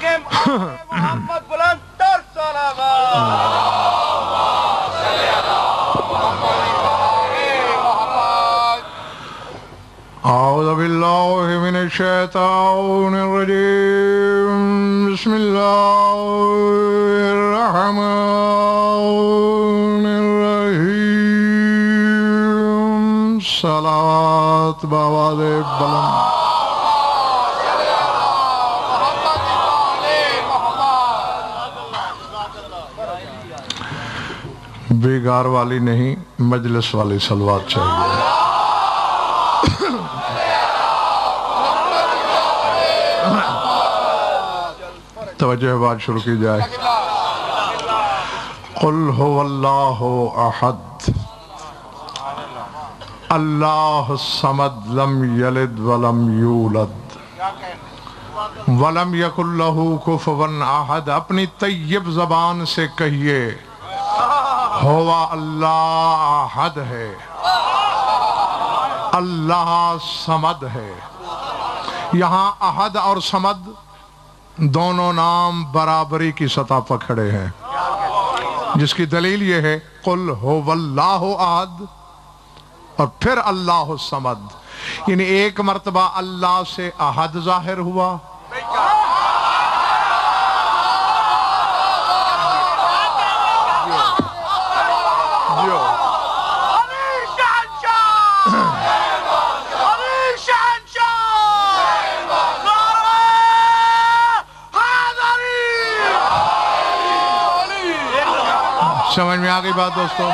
حاکم محمد بلند تر اعوذ باللہ من الشیطان الرجیم بسم اللہ الرحمن الرحیم صلوات بآواز بلند بیگار والی نہیں مجلس والی صلوات چاہیے توجہ بات شروع کی جائے قل هو اللہ احد اللہ الصمد لم یلد ولم یولد ولم یکن لہ کفوا احد اپنی طیب زبان سے کہیے ہوا اللہ احد ہے اللہ صمد ہے یہاں احد اور صمد دونوں نام برابری کی سطح پر کھڑے ہیں جس کی دلیل یہ ہے قل هو اللہ احد اور پھر اللہ الصمد یعنی ایک مرتبہ اللہ سے احد ظاہر ہوا سمجھ میں آگئی بات دوستو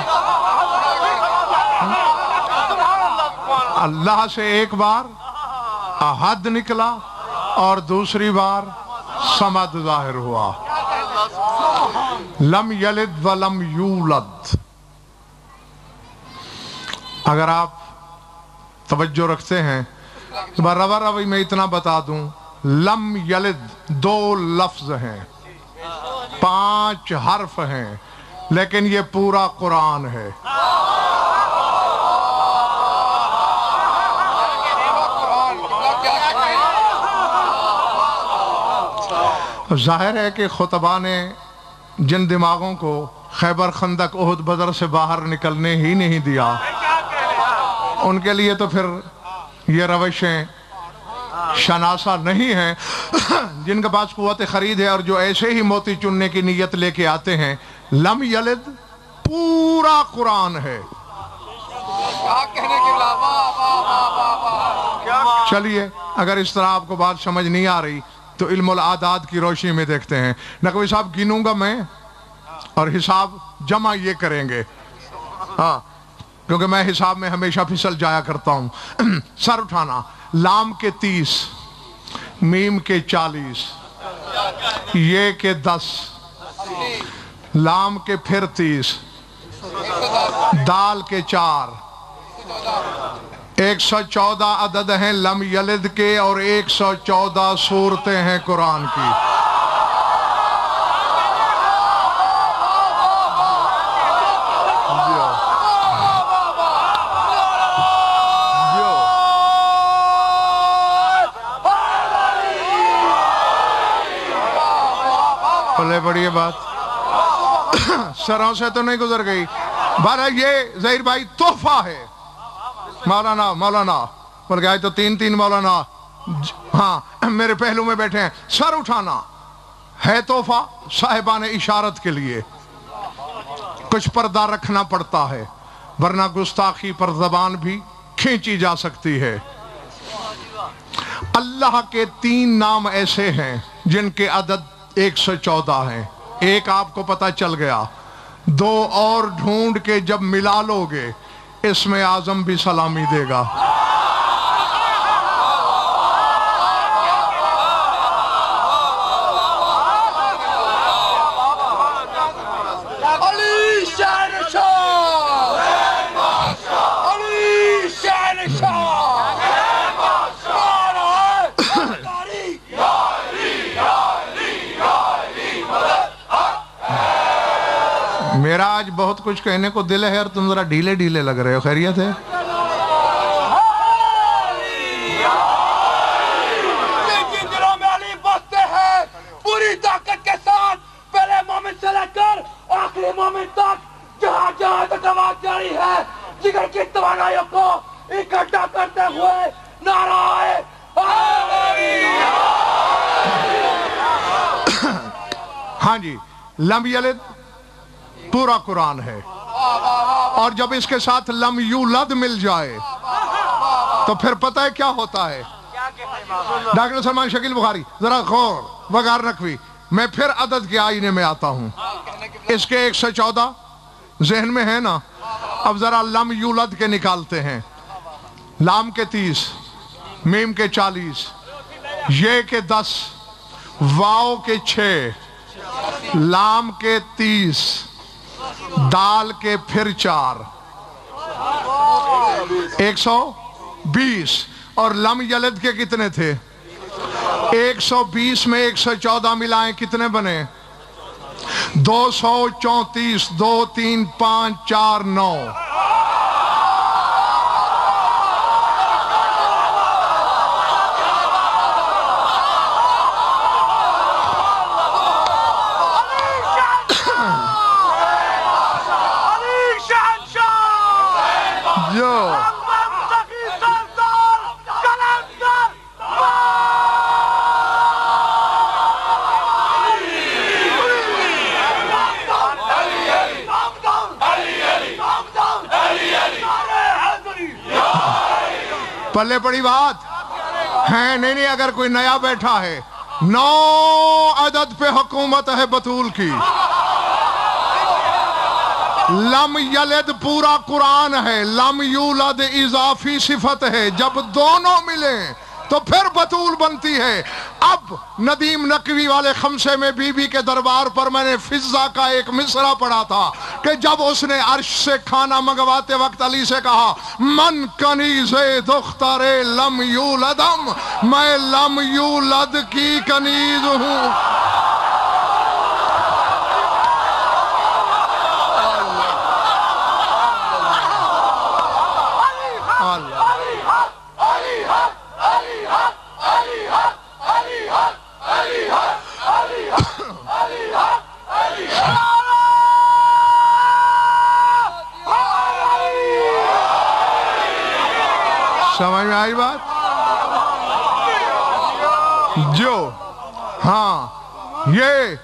اللہ سے ایک بار احد نکلا اور دوسری بار صمد ظاہر ہوا لم یلد ولم یولد اگر آپ توجہ رکھتے ہیں روی میں اتنا بتا دوں لم یلد 2 لفظ ہیں 5 حرف ہیں لیکن یہ پورا قرآن ہے ظاہر ہے کہ خطبہ نے جن دماغوں کو خیبر خندق احد بدر سے باہر نکلنے ہی نہیں دیا ان کے لیے تو پھر یہ روشیں شناسہ نہیں ہیں جن کے پاس قوت خرید ہے اور جو ایسے ہی موتی چننے کی نیت لے کے آتے ہیں لم یلد پورا قرآن ہے چلیے اگر اس طرح آپ کو بات سمجھ نہیں آ رہی تو علم العادات کی روشنی میں دیکھتے ہیں نقوی صاحب گنوں گا میں اور حساب جمع یہ کریں گے ہاں کیونکہ میں حساب میں ہمیشہ پھسل جایا کرتا ہوں سر اٹھانا لام کے 30 میم کے 40 یہ کے 10 لام کے پھر 30 دال کے 4 114 عدد ہیں لم یلد کے اور 114 صورتیں ہیں قرآن کی بڑی بات سروں سے تو نہیں گزر گئی بہرحال یہ ظہیر بھائی تحفہ ہے مولانا بلکہ آج تو 3 مولانا ہاں میرے پہلو میں بیٹھے ہیں سر اٹھانا ہے تحفہ صاحبان اشارت کے لیے کچھ پردہ رکھنا پڑتا ہے ورنہ گستاخی پر زبان بھی کھینچی جا سکتی ہے اللہ کے 3 نام ایسے ہیں جن کے عدد 114 ہیں ایک آپ کو پتہ چل گیا 2 اور ڈھونڈ کے جب ملا لو گے اسم اعظم بھی سلامی دے گا میرا آج بہت کچھ کہنے کو دل ہے اور تم ذرا ڈھیلے ڈھیلے لگ رہے ہو خیریت ہے دلوں میں علی بستے ہیں پوری پوری طاقت کے ساتھ پہلے مومن سے لے کر آخری مومن تک جہاں جہاں تک آواز جاری ہے جگر کی توانائیوں کو اکٹھا کرتے ہوئے نعرہ ہاں جی لم یلد پورا قرآن ہے، اور جب اس کے ساتھ لم یولد مل جائے تو پھر پتہ ہے کیا ہوتا ہے؟ ڈاکٹر سلمان شکیل بخاری ذرا غور وغار نقوی، میں پھر عدد کے آئینے میں آتا ہوں. اس کے 114 ذہن میں ہے نا؟ اب ذرا لم یولد کے نکالتے ہیں. لام کے 30، میم کے 40، یہ کے 10، واو کے 6، لام کے 30، دال کے پھر 4، 120. اور لم یلد کے کتنے تھے؟ 120 میں 114 ملائیں کتنے بنے؟ 234. 2 3 5 4 9. پلے پڑی بات ہے؟ نہیں، اگر کوئی نیا بیٹھا ہے، 9 عدد پہ حکومت ہے بطول کی. لم یلد پورا قرآن ہے، لم یولد اضافی صفت ہے. جب دونوں ملیں تو پھر بطول بنتی ہے. اب ندیم نقوی والے خمسے میں بی بی کے دربار پر میں نے فضہ کا ایک مصرع پڑھا تھا کہ جب اس نے عرش سے کھانا منگواتے وقت علی سے کہا من کنیز دختر لم یولدم، میں لم یولد کی کنیز ہوں. سمجھ میں آئی بات؟ جو ہاں یہ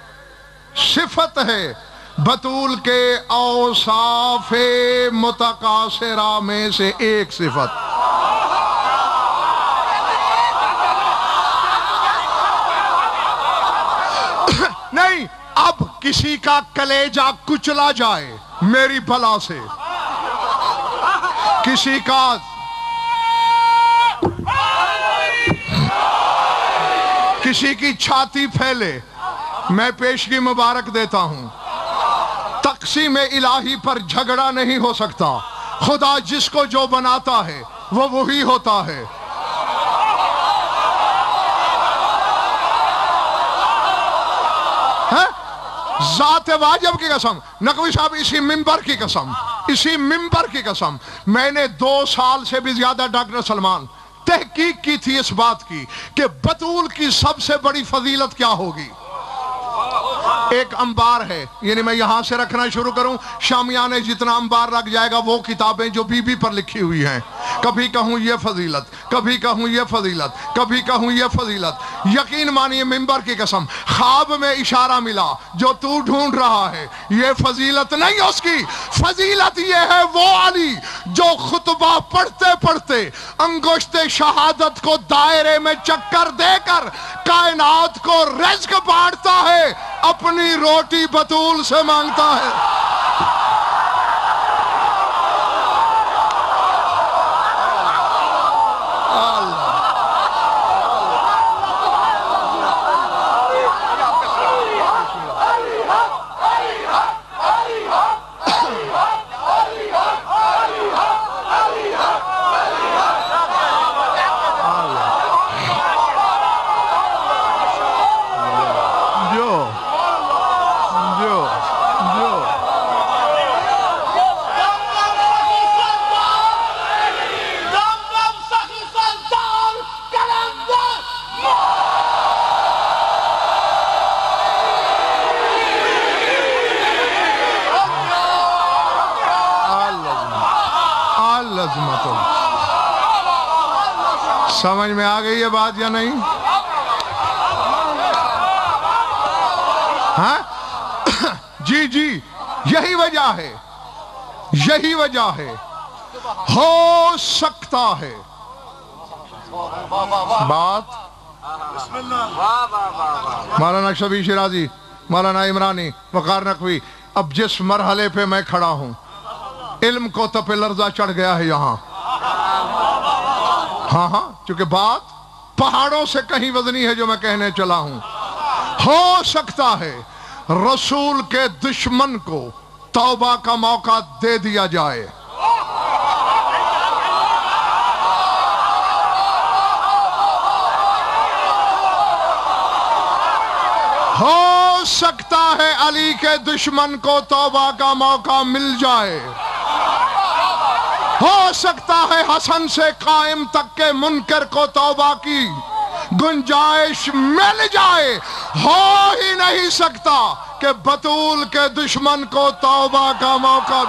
صفت ہے بطول کے اوصاف متقاصرہ میں سے ایک صفت. نہیں، اب کسی کا کلیجہ کچلا جائے میری بلا سے، کسی کا کسی کی چھاتی پھیلے، میں پیشگی مبارک دیتا ہوں. تقسیم الہی پر جھگڑا نہیں ہو سکتا. خدا جس کو جو بناتا ہے وہ وہی ہوتا ہے. ذات واجب کی قسم، نقوی صاحب اسی ممبر کی قسم، اسی ممبر کی قسم، میں نے 2 سال سے بھی زیادہ ڈاکٹر سلمان تحقیق کی تھی اس بات کی کہ بطول کی سب سے بڑی فضیلت کیا ہوگی. ایک انبار ہے، یعنی میں یہاں سے رکھنا شروع کروں، شامیانے جتنا انبار رکھ جائے گا وہ کتابیں جو بی بی پر لکھی ہوئی ہیں. کبھی کہوں یہ فضیلت، کبھی کہوں یہ فضیلت، کبھی کہوں یہ فضیلت. یقین مانیے ممبر کی قسم، خواب میں اشارہ ملا جو تو ڈھونڈ رہا ہے، یہ فضیلت نہیں اس کی. فضیلت یہ ہے وہ علی جو خطبہ پڑھتے پڑھتے انگشت شہادت کو دائرے میں چکر دے کر کائنات کو رزق بانٹتا ہے، اپنی روٹی بطول سے مانگتا ہے. عظمت. سمجھ میں آ گئی یہ بات یا نہیں؟ ہاں جی جی، یہی وجہ ہے، یہی وجہ ہے. ہو سکتا ہے بات. مولانا شبیر شیرازی، مولانا عمرانی، وقار نقوی، اب جس مرحلے پہ میں کھڑا ہوں علم کو تپے لرزہ چڑھ گیا ہے یہاں. ہاں ہاں، چونکہ بات پہاڑوں سے کہیں وزنی ہے جو میں کہنے چلا ہوں. ہو سکتا ہے رسول کے دشمن کو توبہ کا موقع دے دیا جائے. ہو سکتا ہے علی کے دشمن کو توبہ کا موقع مل جائے. ہو سکتا ہے حسن سے قائم تک کے منکر کو توبہ کی گنجائش مل جائے. ہو ہی نہیں سکتا کہ بطول کے دشمن کو توبہ کا موقع.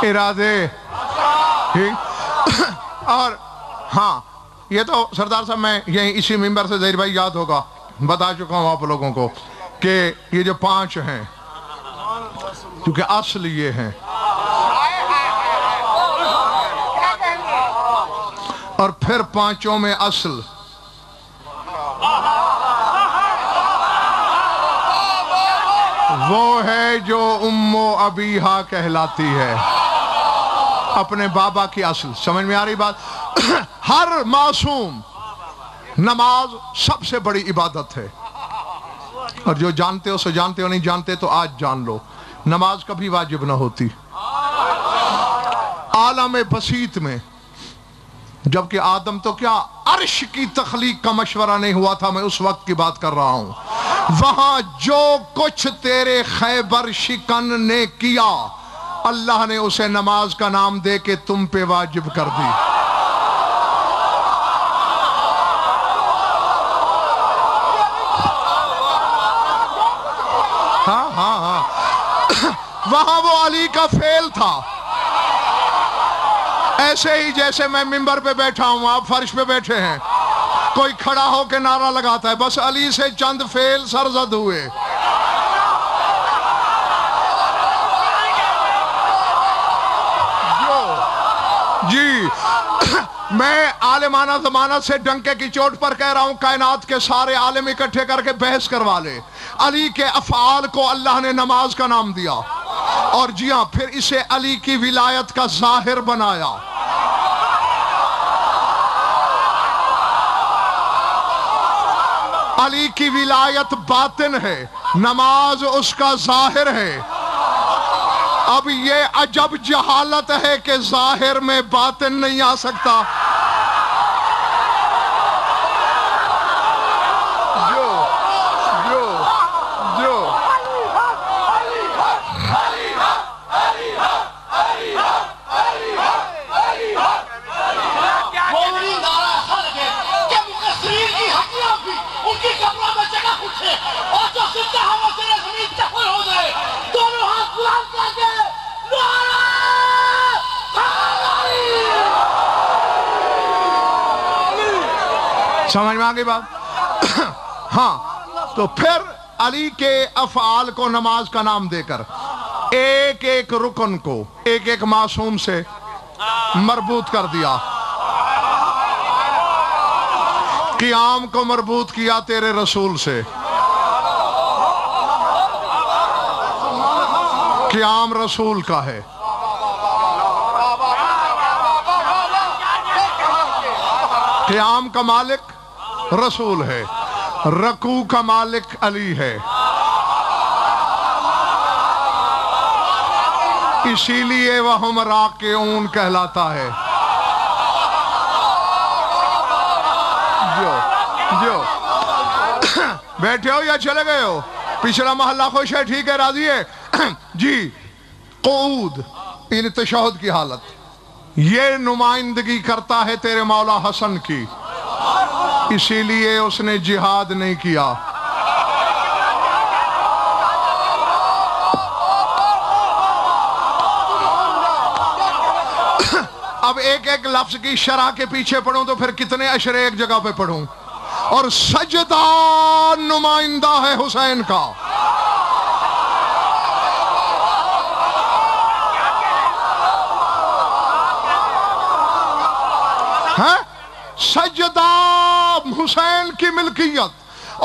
ارادے اور ہاں، یہ تو سردار صاحب میں یہیں اسی ممبر سے ظہیر بھائی یاد ہوگا بتا چکا ہوں آپ لوگوں کو کہ یہ جو 5 ہیں کیونکہ اصل یہ ہیں اور پھر 5 میں اصل وہ ہے جو ام و ابیہا کہلاتی ہے، اپنے بابا کی اصل. سمجھ میں آ رہی بات؟ ہر معصوم نماز سب سے بڑی عبادت ہے، اور جو جانتے ہو سو جانتے ہو، نہیں جانتے تو آج جان لو، نماز کبھی واجب نہ ہوتی. عالم بسیط میں جبکہ آدم تو کیا عرش کی تخلیق کا مشورہ نہیں ہوا تھا، میں اس وقت کی بات کر رہا ہوں، وہاں جو کچھ تیرے خیبر شکن نے کیا اللہ نے اسے نماز کا نام دے کے تم پہ واجب کر دی. ہاں ہاں ہاں، وہاں وہ علی کا فعل تھا. ایسے ہی جیسے میں ممبر پہ بیٹھا ہوں، آپ فرش پہ بیٹھے ہیں، کوئی کھڑا ہو کے نعرہ لگاتا ہے، بس علی سے چند فعل سرزد ہوئے. جی میں عالمانہ زمانہ سے ڈنکے کی چوٹ پر کہہ رہا ہوں، کائنات کے سارے عالم اکٹھے کر کے بحث کروا لے، علی کے افعال کو اللہ نے نماز کا نام دیا، اور جی ہاں پھر اسے علی کی ولایت کا ظاہر بنایا. علی کی ولایت باطن ہے، نماز اس کا ظاہر ہے. اب یہ عجب جہالت ہے کہ ظاہر میں باطن نہیں آ سکتا. سمجھ میں آ گئی بات؟ ہاں، تو پھر علی کے افعال کو نماز کا نام دے کر ایک ایک رکن کو ایک ایک معصوم سے مربوط کر دیا. قیام کو مربوط کیا تیرے رسول سے، قیام رسول کا ہے. قیام کا مالک رسول ہے، رکوع کا مالک علی ہے، اسی لیے وہم راکعون کہلاتا ہے۔ جو بیٹھے ہو یا چلے گئے ہو؟ پچھلا محلہ خوش ہے؟ ٹھیک ہے، راضی ہے؟ جی، قعود ان تشہد کی حالت، یہ نمائندگی کرتا ہے تیرے مولا حسن کی، اسی لیے اس نے جہاد نہیں کیا۔ اب ایک ایک لفظ کی شرح کے پیچھے پڑھوں تو پھر کتنے اشرے ایک جگہ پہ پڑھوں۔ اور سجدہ نمائندہ ہے حسین کا، ہے سجدہ حسین کی ملکیت،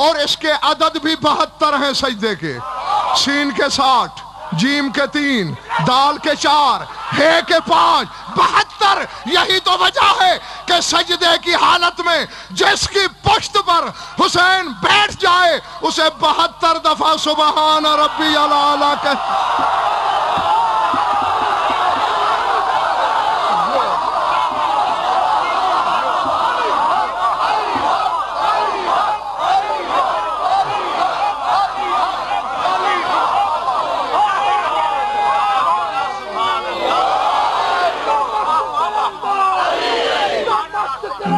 اور اس کے عدد بھی 72 ہیں سجدے کے، سین کے 60، جیم کے 3، دال کے 4، ہے کے 5، 72۔ یہی تو وجہ ہے کہ سجدے کی حالت میں جس کی پشت پر حسین بیٹھ جائے اسے 72 دفعہ سبحان ربی الاعلیٰ کہتے۔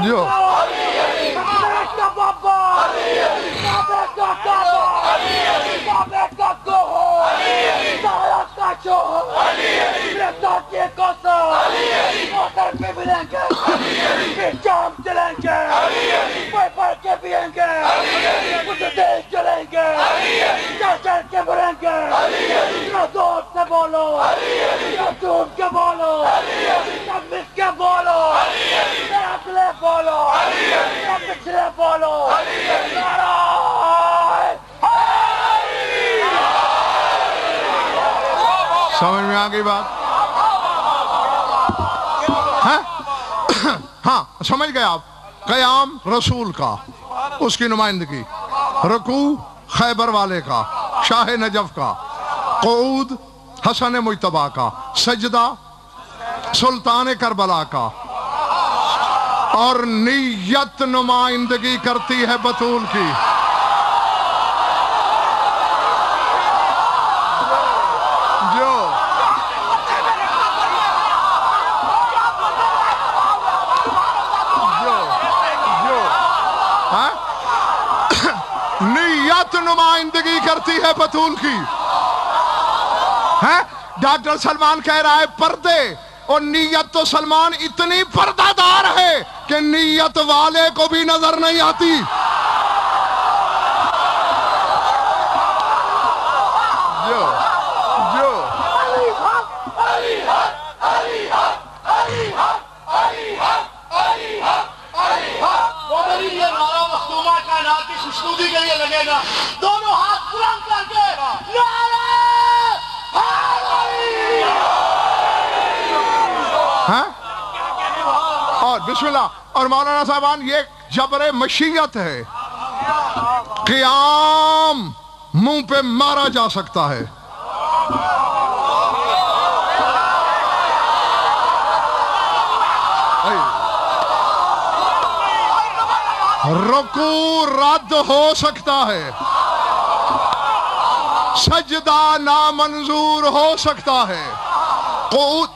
جو سمجھ میں آگئی بات؟ ہاں سمجھ گئے آپ؟ قیام رسول کا، اس کی نمائندگی، رکوع خیبر والے کا، شاہ نجف کا، قعود حسن مجتبیٰ کا، سجدہ سلطان کربلا کا، اور نیت نمائندگی کرتی ہے بطول کی۔ نیت نمائندگی کرتی ہے بطول کی، ڈاکٹر سلمان کہہ رہا ہے پردے، اور نیت تو سلمان اتنی پردہ دار ہے کہ نیت والے کو بھی نظر نہیں آتی۔ کے لیے لگے گا، دونوں ہاتھ بلند کر کے نعرہ حیدری، اور بسم اللہ۔ اور مولانا صاحبان یہ جبر مشیت ہے، قیام منہ پہ مارا جا سکتا ہے، رکوع رد ہو سکتا ہے، سجدہ نامنظور ہو سکتا ہے، قعود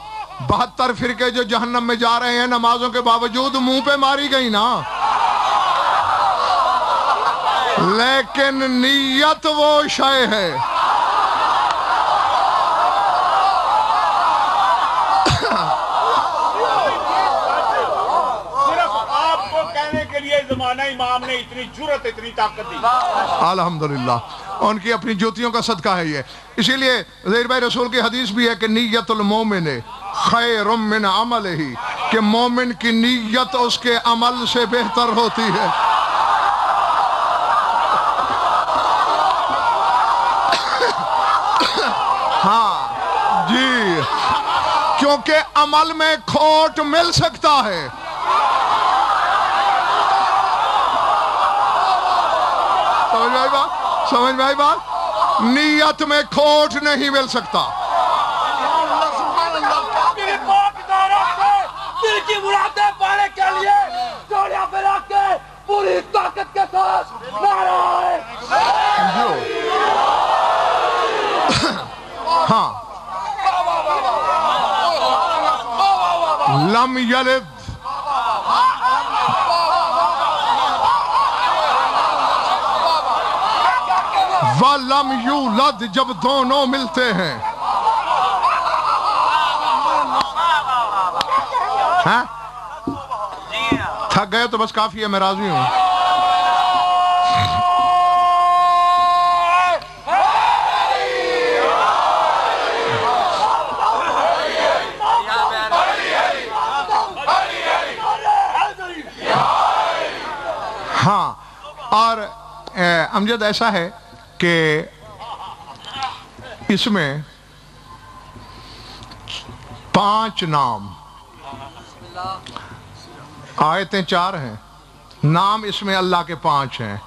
72 فرقے جو جہنم میں جا رہے ہیں نمازوں کے باوجود منہ پہ ماری گئی نا، لیکن نیت وہ شے ہے۔ زمانہ امام نے اتنی جرت، اتنی طاقت دی، الحمدللہ ان کی اپنی جوتیوں کا صدقہ ہے یہ۔ اسی لیے ظہیر بھائی رسول کی حدیث بھی ہے کہ نیت المومن خیر من عملہ، کہ مومن کی نیت اس کے عمل سے بہتر ہوتی ہے۔ ہاں جی، کیونکہ عمل میں کھوٹ مل سکتا ہے، سمجھ میں آئی بات؟ نیت میں کھوٹ نہیں مل سکتا. دل کی مرادیں پانے کے لیے جوڑیاں پھیلا کے پوری طاقت کے ساتھ نعرہ ہاں لم یلد وَلَمْ یولد جب دونوں ملتے ہیں ہاں تھک گئے تو بس کافی ہے میں راضی ہوں ہاں اور امجد ایسا ہے کہ اس میں 5 نام آیتیں 4 ہیں نام اس میں اللہ کے 5 ہیں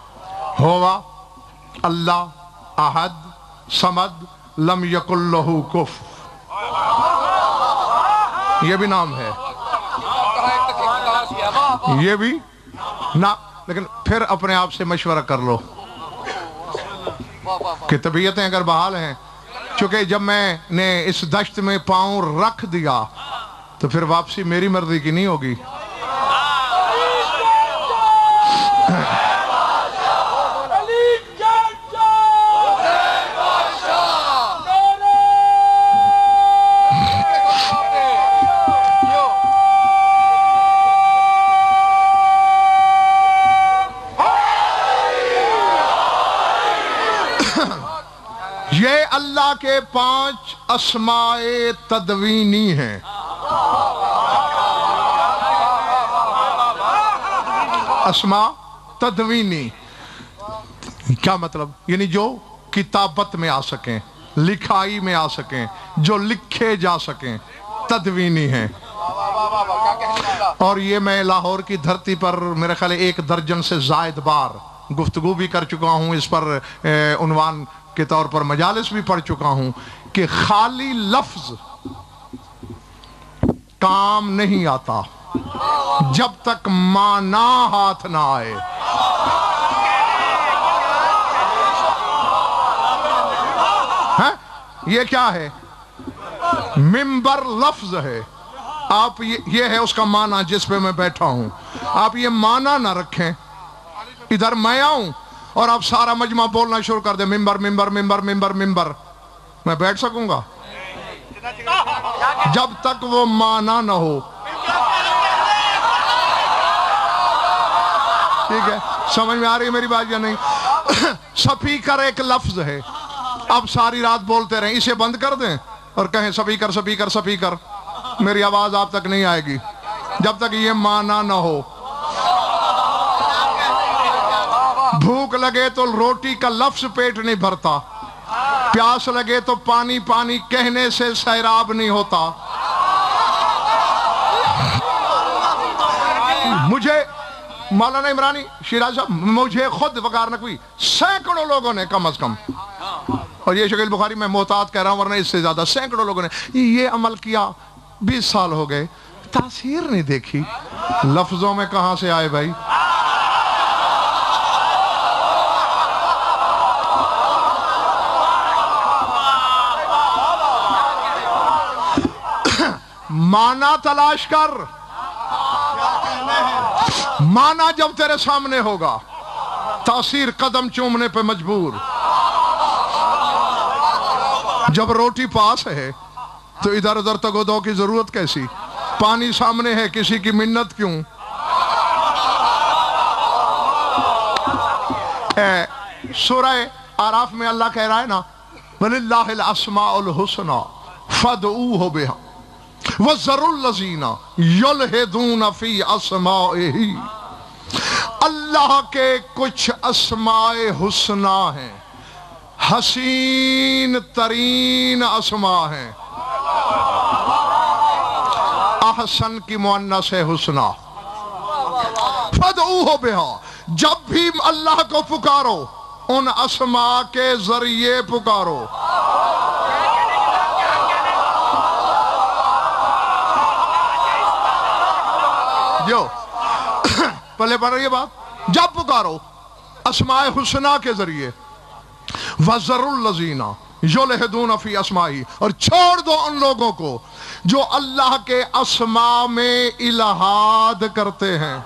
ہوا اللہ احد صمد لم یکن لہ کفو یہ بھی نام ہے یہ بھی نام لیکن پھر اپنے آپ سے مشورہ کر لو کہ طبیعتیں اگر بحال ہیں چونکہ جب میں نے اس دشت میں پاؤں رکھ دیا تو پھر واپسی میری مرضی کی نہیں ہوگی یہ اللہ کے 5 اسماء تدوینی ہیں اسماء تدوینی کیا مطلب یعنی جو کتابت میں آ سکیں لکھائی میں آ سکیں جو لکھے جا سکیں تدوینی ہیں اور یہ میں لاہور کی دھرتی پر میرے خیال 1 درجن سے زائد بار گفتگو بھی کر چکا ہوں اس پر عنوان کے طور پر مجالس بھی پڑھ چکا ہوں کہ خالی لفظ کام نہیں آتا جب تک معنی ہاتھ نہ آئے یہ کیا ہے ممبر لفظ ہے آپ یہ ہے اس کا معنی جس پہ میں بیٹھا ہوں آپ یہ معنی نہ رکھیں ادھر میں آؤں اور آپ سارا مجمع بولنا شروع کر دیں ممبر ممبر ممبر ممبر ممبر میں بیٹھ سکوں گا جب تک وہ معنی نہ ہو ٹھیک ہے سمجھ میں آ رہی ہے میری بات یا نہیں سپیکر ایک لفظ ہے اب ساری رات بولتے رہیں اسے بند کر دیں اور کہیں سپیکر سپیکر سپیکر میری آواز آپ تک نہیں آئے گی جب تک یہ معنی نہ ہو بھوک لگے تو روٹی کا لفظ پیٹ نہیں بھرتا پیاس لگے تو پانی پانی کہنے سے سیراب نہیں ہوتا مجھے مولانا عمرانی شیراز صاحب مجھے خود وقار نقوی سینکڑوں لوگوں نے کم از کم اور یہ شکیل بخاری میں محتاط کہہ رہا ہوں ورنہ اس سے زیادہ سینکڑوں لوگوں نے یہ عمل کیا 20 سال ہو گئے تاثیر نہیں دیکھی لفظوں میں کہاں سے آئے بھائی معنی تلاش کر معنی جب تیرے سامنے ہوگا تاثیر قدم چومنے پہ مجبور جب روٹی پاس ہے تو ادھر ادھر تگودو کی ضرورت کیسی پانی سامنے ہے کسی کی منت کیوں سورہ آراف میں اللہ کہہ رہا ہے نا وَلِلَّهِ الْأَسْمَاءُ الْحُسْنَى فَادْعُوهُ بِهَا وَذَرُوا الَّذِينَ يُلْحِدُونَ فِي أَسْمَائِهِ اللہ کے کچھ اسماء حسنہ ہیں حسین ترین اسماء ہیں احسن کی مؤنث ہے حسنہ فَادْعُوهُ بِهَا جب بھی اللہ کو پکارو ان اسماء کے ذریعے پکارو. جو پہلے پڑھ رہی ہے بات، جب پکارو اسماء حسنہ کے ذریعے. وَذَرُوا الَّذِينَ يُلْحِدُونَ فِي أَسْمَائِهِ، اور چھوڑ دو ان لوگوں کو جو اللہ کے اسماء میں الہاد کرتے ہیں.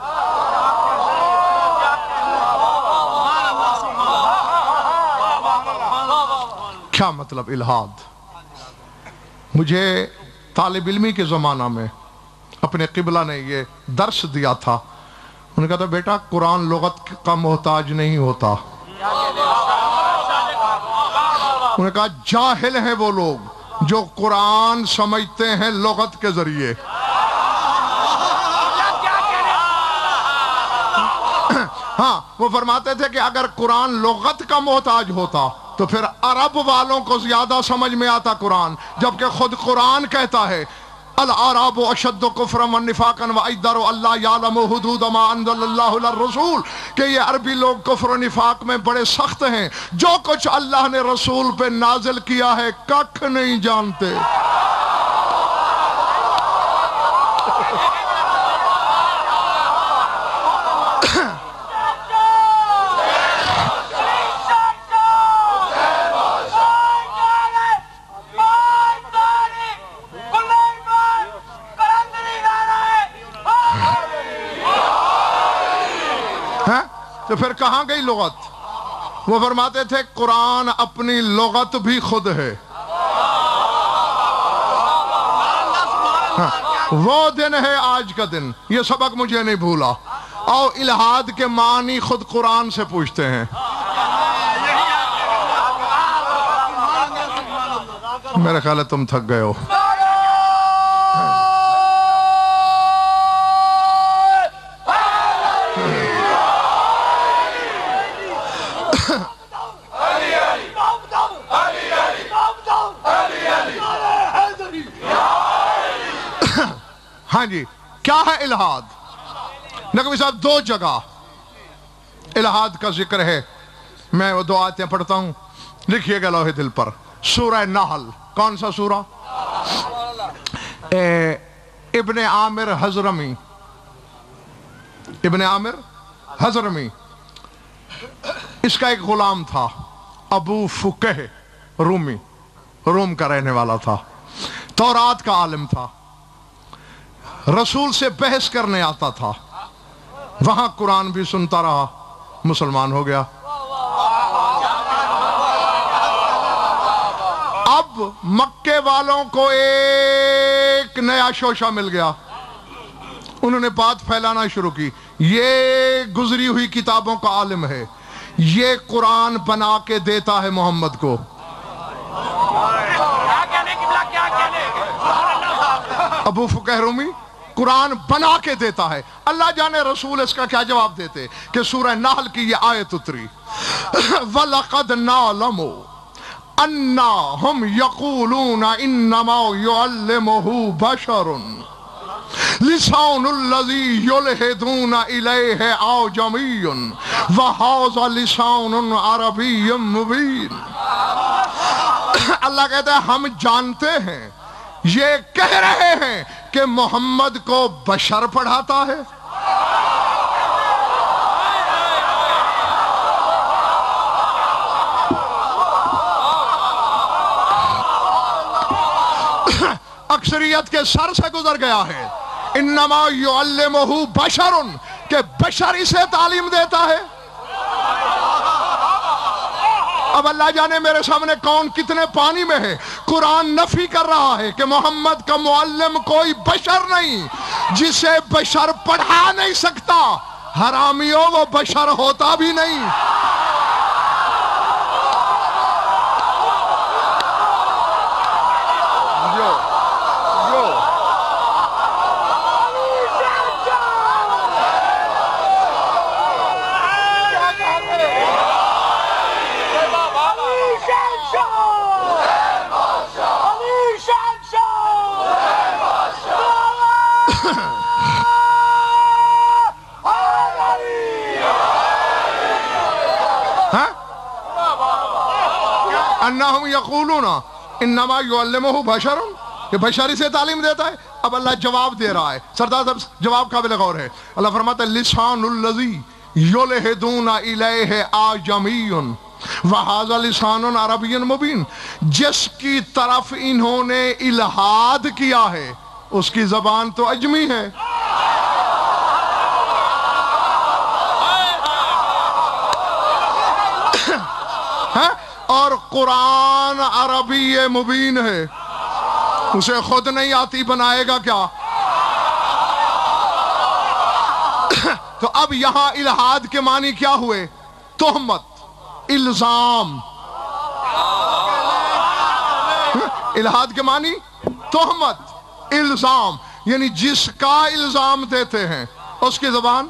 کیا مطلب الہاد؟ مجھے طالب علمی کے زمانہ میں اپنے قبلہ نے یہ درس دیا تھا. انہوں نے کہا تھا بیٹا قرآن لغت کا محتاج نہیں ہوتا. انہوں نے کہا جاہل ہیں وہ لوگ جو قرآن سمجھتے ہیں لغت کے ذریعے. ہاں وہ فرماتے تھے کہ اگر قرآن لغت کا محتاج ہوتا تو پھر عرب والوں کو زیادہ سمجھ میں آتا قرآن، جبکہ خود قرآن کہتا ہے العرب اشد کفرا ونفاقا واجدر اللہ یعلم حدود ما انزل اللہ للرسول، کہ یہ عربی لوگ کفر و نفاق میں بڑے سخت ہیں، جو کچھ اللہ نے رسول پہ نازل کیا ہے ککھ نہیں جانتے. تو پھر کہاں گئی لغت؟ وہ فرماتے تھے قرآن اپنی لغت بھی خود ہے. وہ دن ہے آج کا دن، یہ سبق مجھے نہیں بھولا. اور الہاد کے معنی خود قرآن سے پوچھتے ہیں. میرا خیال ہے تم تھک گئے ہو. ہاں جی، کیا ہے الہاد؟ نقوی صاحب دو جگہ الہاد کا ذکر ہے. میں وہ دو آیتیں پڑھتا ہوں، لکھیے گا لوح دل پر. سورہ نحل. کون سا سورہ؟ ابن عامر حضرمی. ابن عامر حضرمی، اس کا ایک غلام تھا ابو فقہ رومی، روم کا رہنے والا تھا، تورات کا عالم تھا، رسول سے بحث کرنے آتا تھا. وہاں قرآن بھی سنتا رہا، مسلمان ہو گیا. اب مکے والوں کو ایک نیا شوشہ مل گیا. انہوں نے بات پھیلانا شروع کی، یہ گزری ہوئی کتابوں کا عالم ہے، یہ قرآن بنا کے دیتا ہے محمد کو. ابو فقہ رومی قرآن بنا کے دیتا ہے. اللہ جانے رسول اس کا کیا جواب دیتے کہ سورہ نحل کی یہ آیت اتری، وَلَقَدْ نَعْلَمُ أَنَّهُمْ يَقُولُونَ إِنَّمَا يُعَلِّمُهُ بَشَرٌ لِسَانُ الَّذِي يُلْحِدُونَ إِلَيْهِ أَعْجَمِيٌّ وَهَذَا لِسَانٌ عَرَبِيٌّ مُبِينٌ. اللہ کہتا ہے ہم جانتے ہیں، یہ کہہ رہے ہیں کہ محمد کو بشر پڑھاتا ہے. اکثریت کے سر سے گزر گیا ہے انما یعلمہ بشر، کہ بشر اسے تعلیم دیتا ہے. اب اللہ جانے میرے سامنے کون کتنے پانی میں ہے. قرآن نفی کر رہا ہے کہ محمد کا معلم کوئی بشر نہیں، جسے بشر پڑھا نہیں سکتا. حرامیوں وہ بشر ہوتا بھی نہیں. کأنہم یقولون انما یعلمہ بشر، کہ بشری سے تعلیم دیتا ہے. اب اللہ جواب دے رہا ہے. سردار صاحب جواب قابل غور ہے. اللہ فرماتا ہے لسان الذی یلحدون الیہ اعجمی وہذا لسان عربی مبین، جس کی طرف انہوں نے الہاد کیا ہے اس کی زبان تو اجمی ہے. اور قرآن عربی مبین ہے، اسے خود نہیں آتی بنائے گا کیا؟ تو اب یہاں الہاد کے معنی کیا ہوئے؟ تہمت، الزام. الہاد کے معنی تہمت، الزام، یعنی جس کا الزام دیتے ہیں اس کی زبان.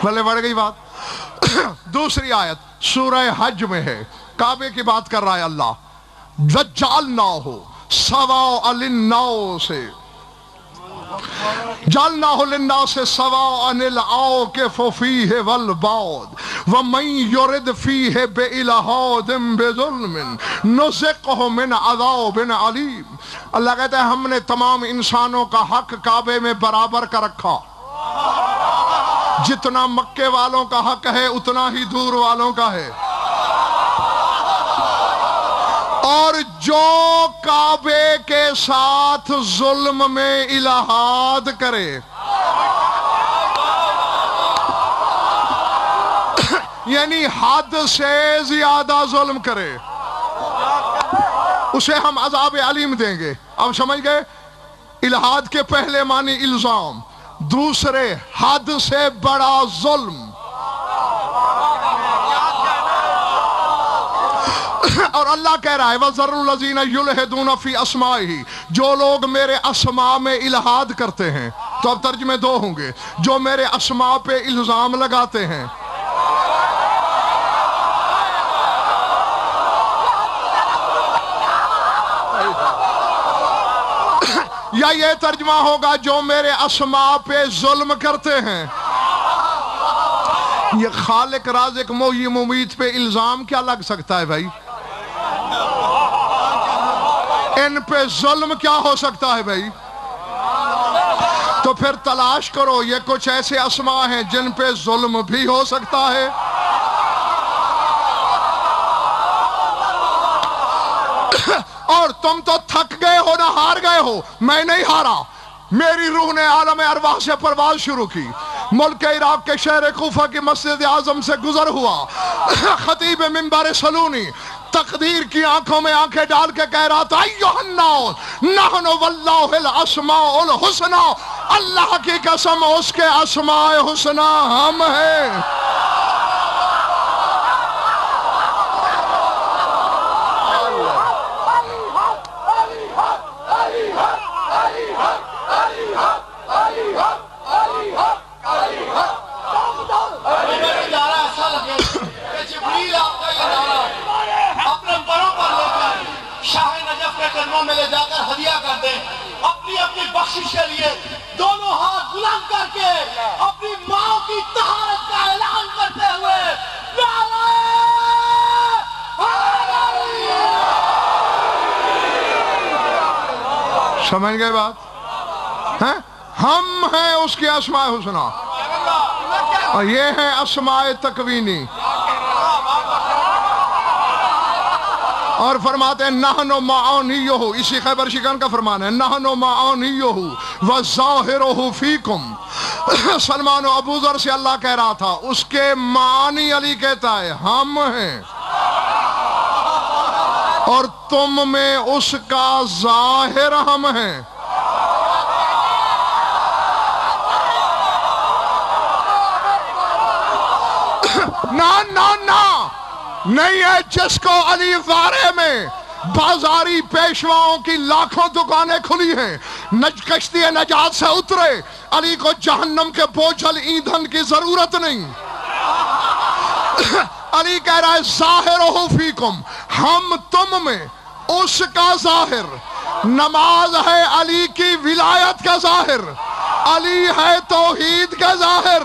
بھلے بڑھ گئی بات. دوسری آیت سورہ حج میں ہے، کعبے کی بات کر رہا ہے اللہ. وَجَعَلْنَاهُ سَوَاءً لِلنَّاسِ، جعلناه للناس سواء العاكف فيه والبعد ومن يرد فيه بإلحاد بظلم نذقه من عذاب علیم. اللہ کہتا ہے ہم نے تمام انسانوں کا حق کعبے میں برابر کر رکھا. جتنا مکے والوں کا حق ہے اتنا ہی دور والوں کا ہے. اور جو کعبے کے ساتھ ظلم میں الہاد کرے، یعنی حد سے زیادہ ظلم کرے، اسے ہم عذاب علیم دیں گے. اب سمجھ گئے؟ الہاد کے پہلے معنی الزام، دوسرے حد سے بڑا ظلم. اور اللہ کہہ رہا ہے وَذَرُّ الَّذِينَ يُلْحِدُونَ فِي أَسْمَائِهِ، جو لوگ میرے اسماء میں الہاد کرتے ہیں. تو اب ترجمے دو ہوں گے، جو میرے اسماء پہ الزام لگاتے ہیں. یا یہ ترجمہ ہوگا جو میرے اسماء پہ ظلم کرتے ہیں. یہ خالق رازق محیی ممیت پہ الزام کیا لگ سکتا ہے بھائی؟ ان پہ ظلم کیا ہو سکتا ہے بھائی؟ تو پھر تلاش کرو، یہ کچھ ایسے اسماء ہیں جن پہ ظلم بھی ہو سکتا ہے. اور تم تو تھک گئے ہو نہ ہار گئے ہو. میں نہیں ہارا، میری روح نے عالم ارواح سے پرواز شروع کی. ملک عراق کے شہر کوفہ کی مسجد اعظم سے گزر ہوا. خطیب منبر سلونی تقدیر کی آنکھوں میں آنکھیں ڈال کے کہہ رہا تھا ایھا الناس نحن واللہ الاسماء الحسنی، اللہ کی قسم اس کے اسماء حسنی ہم ہیں. میں لے جا کر ہدیہ کر دیں، اپنی اپنی بخشش کے لیے دونوں ہاتھ بلند کر کے اپنی ماں کی طہارت کا اعلان کرتے ہوئے سمجھ گئے بات؟ ہم ہیں اس کی اسماء حسنی، اور یہ ہیں اسماء تکوینی. اور فرماتے ہیں نحنو معانیہ، اسی خیبر شکن کا فرمان ہے نحنو معانیہ وظاہرہ فیکم. سلمان و ابو ذر سے اللہ کہہ رہا تھا، اس کے معنی علی کہتا ہے ہم ہیں، اور تم میں اس کا ظاہر ہم ہیں. نہ نہیں ہے جس کو علی وارے میں بازاری پیشواؤں کی لاکھوں دکانیں کھلی ہیں، کشتی نجات سے اترے، علی کو جہنم کے بوجھل ایندھن کی ضرورت نہیں. علی کہہ رہا ہے ظاہرہ فیکم، ہم تم میں اس کا ظاہر. نماز ہے علی کی ولایت کا ظاہر، علی ہے توحید کا ظاہر.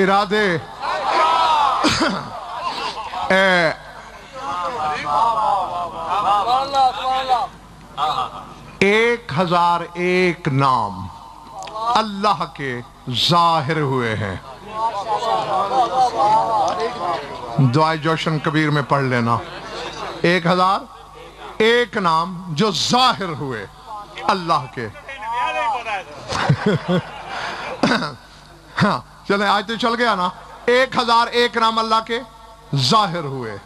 ارادے 1001 نام اللہ کے ظاہر ہوئے ہیں. دعائے جوشن کبیر میں پڑھ لینا. 1001 نام جو ظاہر ہوئے اللہ کے. ہاں چلیں آج تو چل گیا نا. 1001 نام اللہ کے ظاہر ہوئے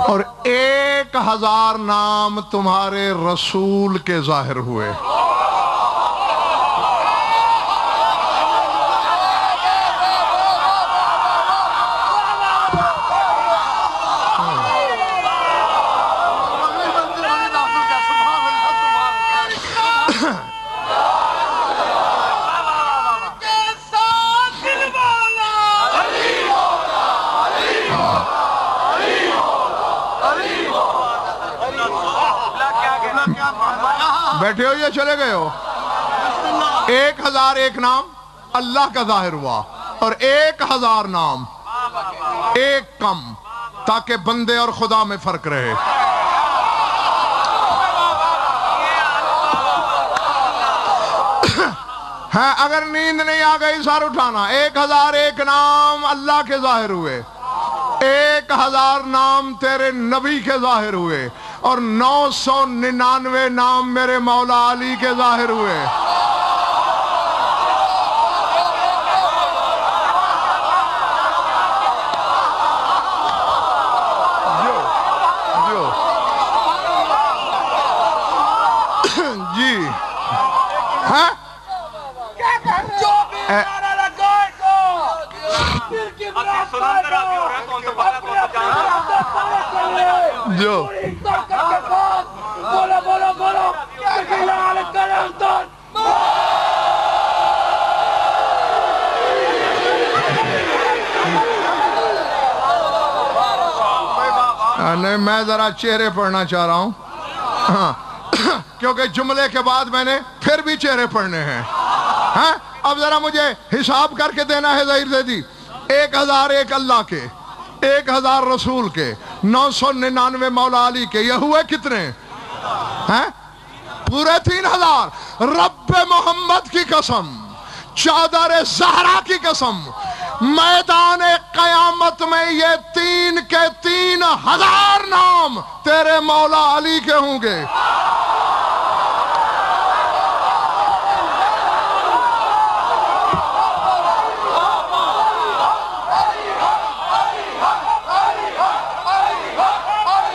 اور 1000 نام تمہارے رسول کے ظاہر ہوئے. بیٹھے ہو یا چلے گئے ہو؟ 1001 نام اللہ کا ظاہر ہوا اور 1000 نام ایک کم تاکہ بندے اور خدا میں فرق رہے. ہے اگر نیند نہیں آ گئی سر اٹھانا. 1001 نام اللہ کے ظاہر ہوئے, 1000 نام تیرے نبی کے ظاہر ہوئے اور 999 نام میرے مولا علی کے ظاہر ہوئے. جی ہاں جو بولو بولو بولو نہیں میں ذرا چہرے پڑھنا چاہ رہا ہوں ہاں کیونکہ جملے کے بعد میں نے پھر بھی چہرے پڑھنے ہیں. ہاں اب ذرا مجھے حساب کر کے دینا ہے ظہیر زیدی. 1001 اللہ کے, 1000 رسول کے, 999 مولا علی کے, یہ ہوئے کتنے ہیں؟ پورے 3000. رب محمد کی قسم, چادر زہرا کی قسم, میدان قیامت میں یہ 3 کے 3000 نام تیرے مولا علی کے ہوں گے.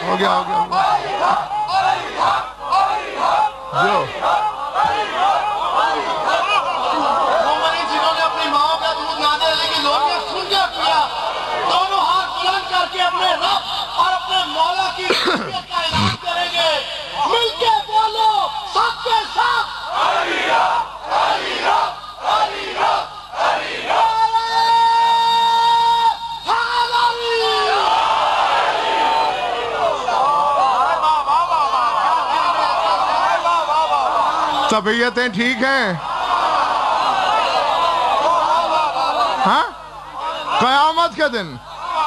ہو گیا جو جنہوں نے اپنی ماں کا دودھ نہ دینے کی لوگوں سنجا کیا, دونوں ہاتھ بلند کر کے اپنے رب اور اپنے مولا کی رحمت کا اعلان کریں گے. مل کے بولو سب کے ساتھ علی رب علی رب علی رب علی رب. طبیعتیں ٹھیک ہیں؟ ہاں قیامت کے دن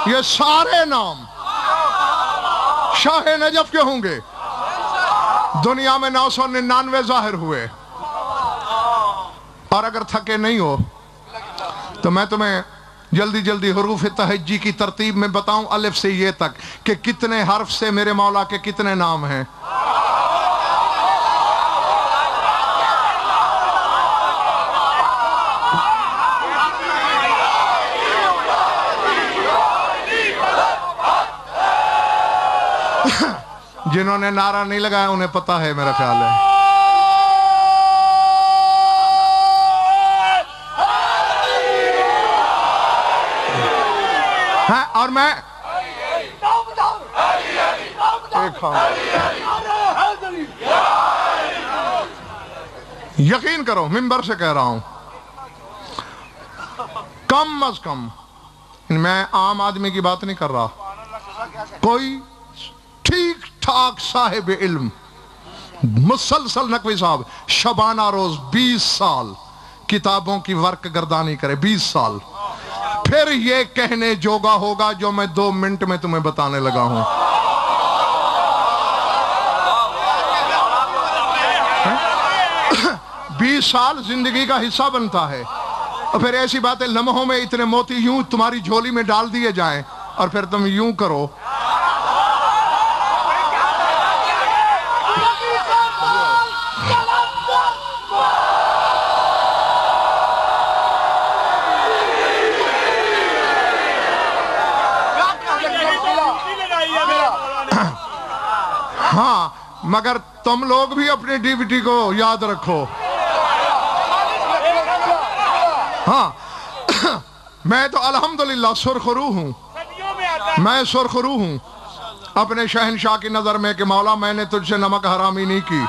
یہ سارے نام شاہ نجف کے ہوں گے. دنیا میں 999 ظاہر ہوئے. اور اگر تھکے نہیں ہو تو میں تمہیں جلدی جلدی حروف تہجی کی ترتیب میں بتاؤں الف سے یہ تک کہ کتنے حرف سے میرے مولا کے کتنے نام ہیں. جنہوں نے نعرہ نہیں لگایا انہیں پتہ ہے میرا خیال ہے. ہاں اور میں یقین کرو منبر سے کہہ رہا ہوں کم از کم, میں عام آدمی کی بات نہیں کر رہا, کوئی ٹھیک ٹھاک صاحب علم مسلسل نقوی صاحب شبانہ روز 20 سال کتابوں کی ورق گردانی کرے, 20 سال پھر یہ کہنے جوگا ہوگا جو میں 2 منٹ میں تمہیں بتانے لگا ہوں. 20 سال زندگی کا حصہ بنتا ہے اور پھر ایسی باتیں لمحوں میں اتنے موتی یوں تمہاری جھولی میں ڈال دیے جائیں اور پھر تم یوں کرو. ہاں مگر تم لوگ بھی اپنے ڈی وی ڈی کو یاد رکھو. ہاں میں تو الحمدللہ سرخرو ہوں. میں سرخرو ہوں اپنے شہنشاہ کی نظر میں کہ مولا میں نے تجھ سے نمک حرامی نہیں کی.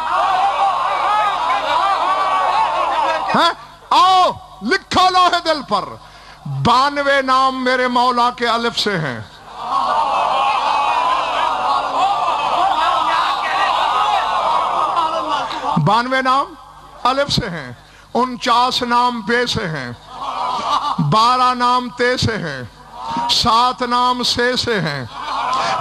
آؤ لکھو لوح دل پر 92 نام میرے مولا کے الف سے ہیں. بانوے نام الف سے ہیں, 49 نام بے سے ہیں, 12 نام تے سے ہیں, 7 نام سے ہیں,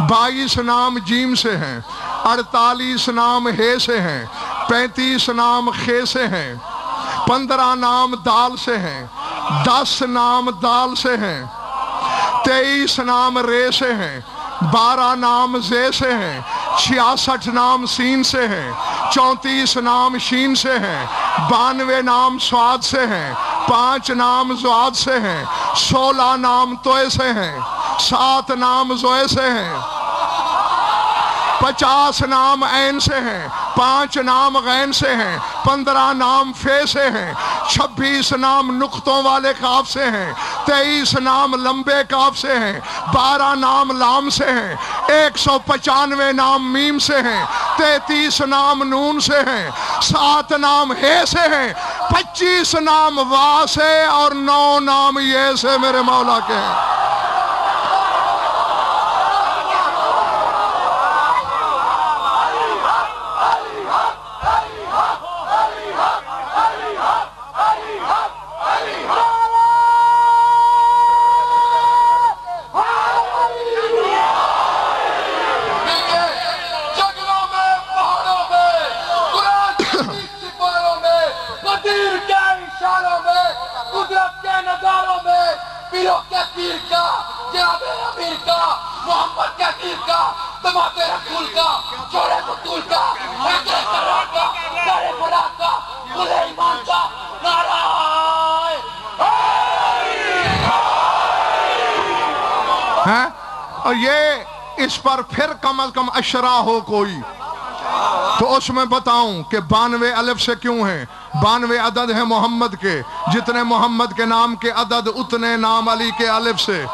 22 نام جیم سے ہیں, 48 نام ہے سے ہیں, 35 نام خے سے ہیں, 15 نام دال سے ہیں, 10 نام دال سے ہیں, 23 نام رے سے ہیں, 12 نام زے سے ہیں, 66 نام سین سے ہیں, 34 نام شین سے ہیں, 92 نام سواد سے ہیں, 5 نام زواد سے ہیں, 16 نام توئے سے ہیں, 7 نام زوئے سے ہیں, 50 نام عین سے ہیں, 5 نام غین سے ہیں, 15 نام فے سے ہیں, 26 نام نقطوں والے کاف سے ہیں, 23 نام لمبے کاف سے ہیں, 12 نام لام سے ہیں, 195 نام میم سے ہیں, 33 نام نون سے ہیں, 7 نام ہے سے ہیں, 25 نام وا سے اور 9 نام یہ سے میرے مولا کے ہیں. اور یہ اس پر پھر کم از کم اشرا ہو کوئی تو اس میں بتاؤں کہ 92 الف سے کیوں ہیں. 92 عدد ہیں محمد کے, جتنے محمد کے نام کے عدد اتنے نام علی کے الف سے.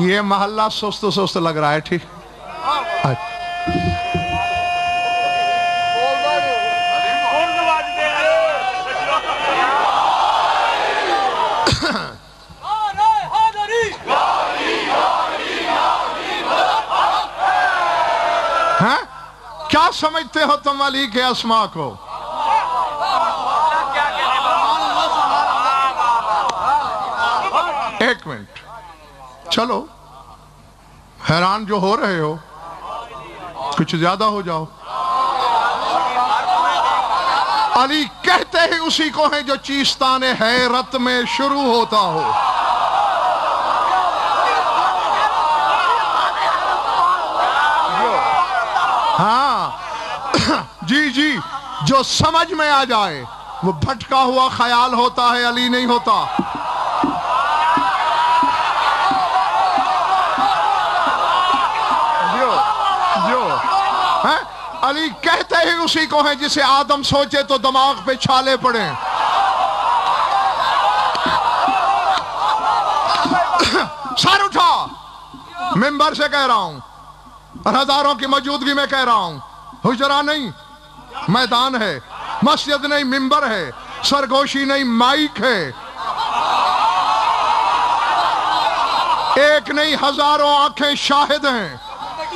یہ محلہ سست سست لگ رہا ہے. ٹھیک کیا سمجھتے ہو تم علی کے اسماء کو؟ ایک منٹ چلو, حیران جو ہو رہے ہو کچھ زیادہ ہو جاؤ. علی کہتے ہی اسی کو ہیں جو چیستان حیرت میں شروع ہوتا ہو. ہاں جی جی, جو سمجھ میں آ جائے وہ بھٹکا ہوا خیال ہوتا ہے, علی نہیں ہوتا. علی کہتے ہی اسی کو ہیں جسے آدم سوچے تو دماغ پہ چھالے پڑیں. سر اٹھا, ممبر سے کہہ رہا ہوں اور ہزاروں کی موجودگی میں کہہ رہا ہوں, حجرہ نہیں میدان ہے, مسجد نہیں ممبر ہے, سرگوشی نہیں مائک ہے, ایک نہیں ہزاروں آنکھیں شاہد ہیں.